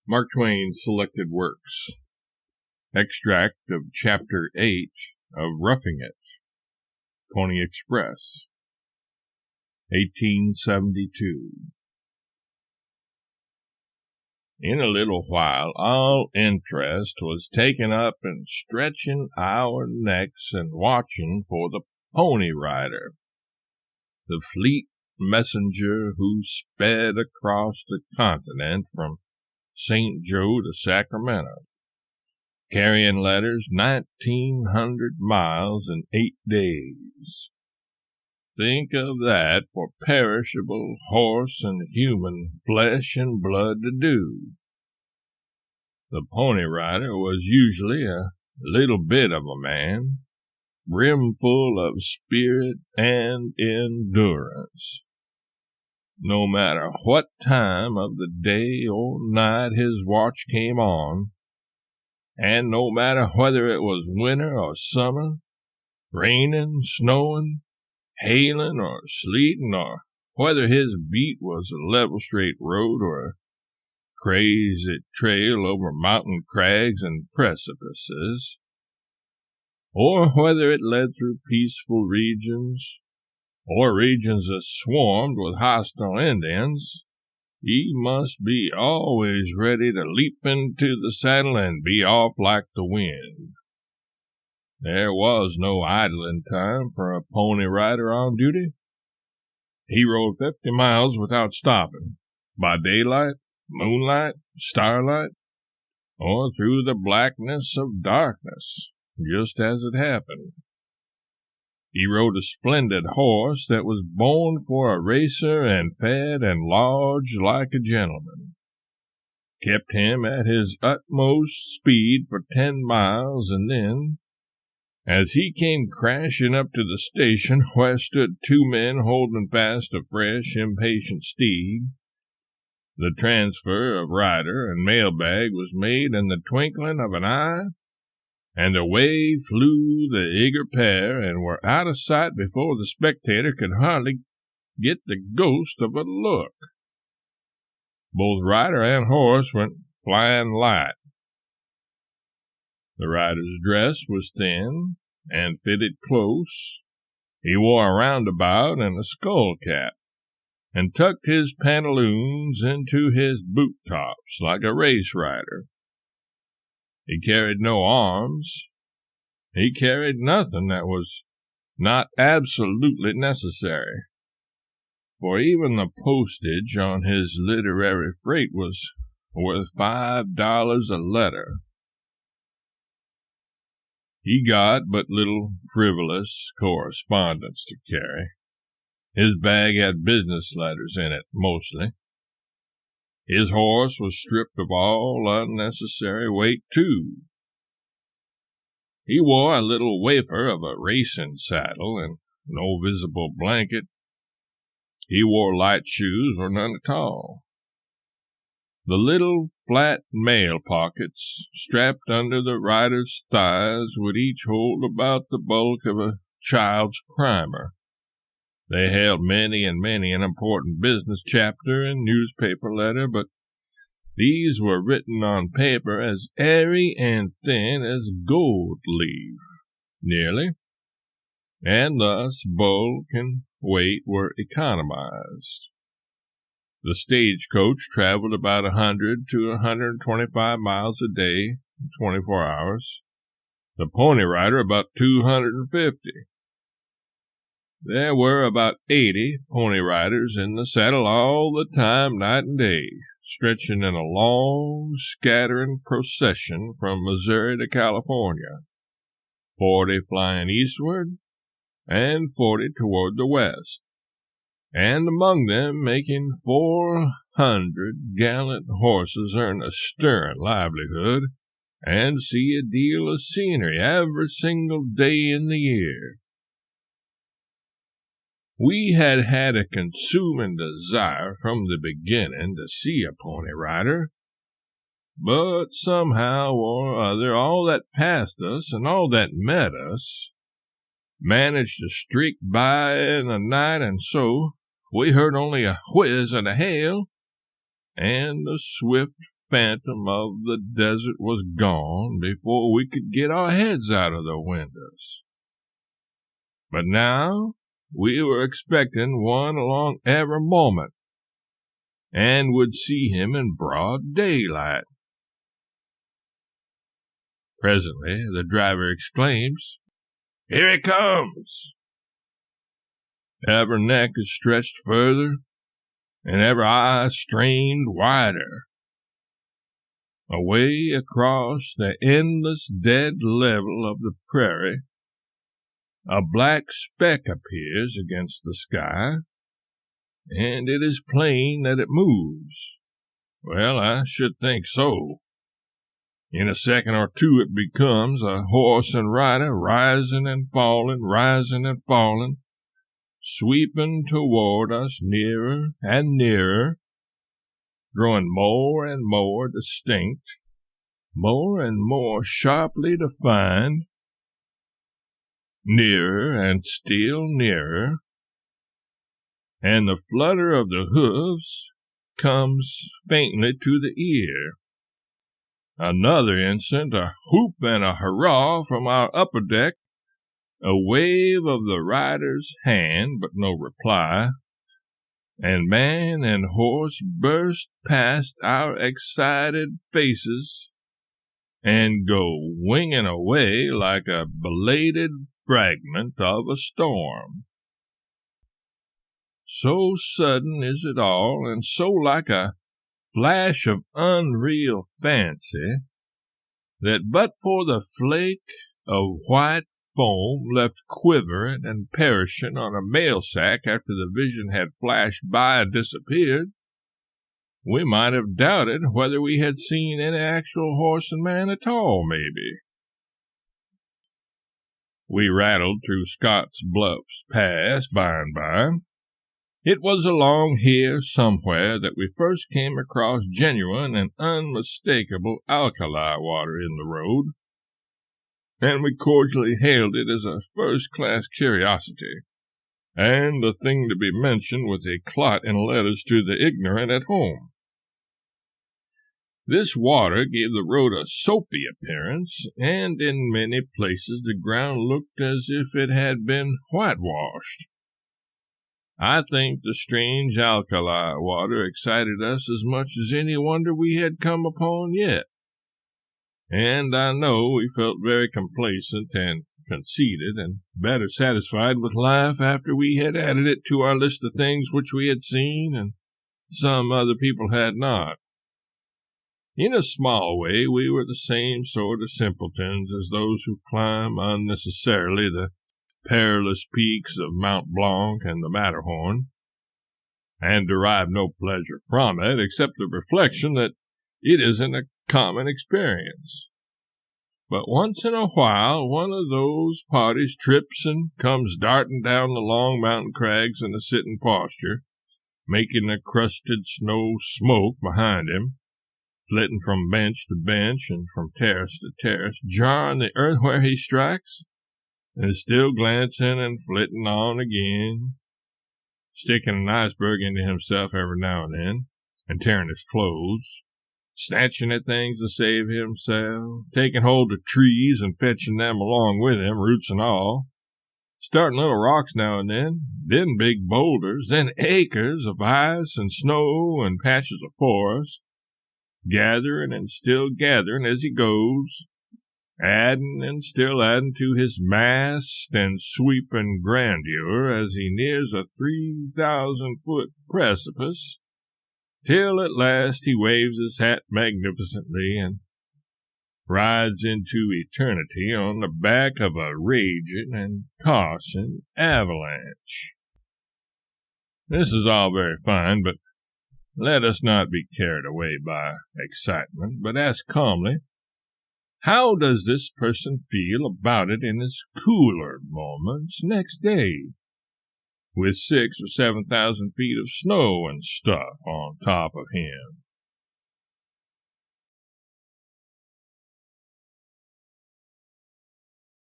Mark Twain Selected Works. Extract of Chapter 8 of Roughing It, Pony Express, 1872. In a little while all interest was taken up in stretching our necks and watching for the Pony Rider, the fleet messenger who sped across the continent from St. Joe to Sacramento, carrying letters 1,900 miles in 8 days. Think of that for perishable horse and human flesh and blood to do. The Pony Rider was usually a little bit of a man, brimful of spirit and endurance. No matter what time of the day or night his watch came on, and no matter whether it was winter or summer, raining, snowing, hailing, or sleeting, or whether his beat was a level straight road or a crazy trail over mountain crags and precipices, or whether it led through peaceful regions, or regions that swarmed with hostile Indians, he must be always ready to leap into the saddle and be off like the wind. There was no idling time for a Pony Rider on duty. He rode 50 miles without stopping, by daylight, moonlight, starlight, or through the blackness of darkness, just as it happened. He rode a splendid horse that was born for a racer and fed and lodged like a gentleman. Kept him at his utmost speed for 10 miles, and then, as he came crashing up to the station where stood 2 men holding fast a fresh, impatient steed, the transfer of rider and mailbag was made in the twinkling of an eye, and away flew the eager pair and were out of sight before the spectator could hardly get the ghost of a look. Both rider and horse went flying light. The rider's dress was thin and fitted close. He wore a roundabout and a skull cap, and tucked his pantaloons into his boot tops like a race rider. He carried no arms. He carried nothing that was not absolutely necessary, for even the postage on his literary freight was worth $5 a letter. He got but little frivolous correspondence to carry. His bag had business letters in it, mostly. His horse was stripped of all unnecessary weight, too. He wore a little wafer of a racing saddle and no visible blanket. He wore light shoes or none at all. The little flat mail pockets strapped under the rider's thighs would each hold about the bulk of a child's primer. They held many and many an important business chapter and newspaper letter, but these were written on paper as airy and thin as gold leaf, nearly, and thus bulk and weight were economized. The stagecoach traveled about 100 to 125 miles a day in 24 hours, the Pony Rider about 250. There were about 80 Pony Riders in the saddle all the time, night and day, stretching in a long, scattering procession from Missouri to California, 40 flying eastward and 40 toward the west, and among them making 400 gallant horses earn a stirring livelihood and see a deal of scenery every single day in the year. We had had a consuming desire from the beginning to see a Pony Rider, but somehow or other all that passed us and all that met us managed to streak by in the night, and so we heard only a whiz and a hail, and the swift phantom of the desert was gone before we could get our heads out of the windows. But now we were expecting one along every moment, and would see him in broad daylight. Presently the driver exclaims, "Here he comes!" Every neck is stretched further, and every eye strained wider. Away across the endless dead level of the prairie, a black speck appears against the sky, and it is plain that it moves. Well, I should think so. In a second or two it becomes a horse and rider rising and falling, sweeping toward us nearer and nearer, growing more and more distinct, more and more sharply defined, nearer and still nearer, and the flutter of the hoofs comes faintly to the ear. Another instant, a whoop and a hurrah from our upper deck, a wave of the rider's hand, but no reply, and man and horse burst past our excited faces and go winging away like a belated fragment of a storm. So sudden is it all, and so like a flash of unreal fancy, that but for the flake of white foam left quivering and perishing on a mail sack after the vision had flashed by and disappeared, we might have doubted whether we had seen any actual horse and man at all, maybe. We rattled through Scott's Bluffs Pass by and by. It was along here somewhere that we first came across genuine and unmistakable alkali water in the road, and we cordially hailed it as a first-class curiosity, and a thing to be mentioned with a clot in letters to the ignorant at home. This water gave the road a soapy appearance, and in many places the ground looked as if it had been whitewashed. I think the strange alkali water excited us as much as any wonder we had come upon yet, and I know we felt very complacent and conceited and better satisfied with life after we had added it to our list of things which we had seen and some other people had not. In a small way, we were the same sort of simpletons as those who climb unnecessarily the perilous peaks of Mount Blanc and the Matterhorn, and derive no pleasure from it except the reflection that it isn't a common experience. But once in a while one of those parties trips and comes darting down the long mountain crags in a sitting posture, making the crusted snow smoke behind him, flitting from bench to bench and from terrace to terrace, jarring the earth where he strikes, and still glancing and flitting on again, sticking an iceberg into himself every now and then, and tearing his clothes, snatching at things to save himself, taking hold of trees and fetching them along with him, roots and all, starting little rocks now and then big boulders, then acres of ice and snow and patches of forest, gathering and still gathering as he goes, adding and still adding to his massed and sweeping grandeur as he nears a 3,000-foot precipice, till at last he waves his hat magnificently and rides into eternity on the back of a raging and tossing avalanche. This is all very fine, but let us not be carried away by excitement, but ask calmly, how does this person feel about it in his cooler moments next day, with 6,000 or 7,000 feet of snow and stuff on top of him?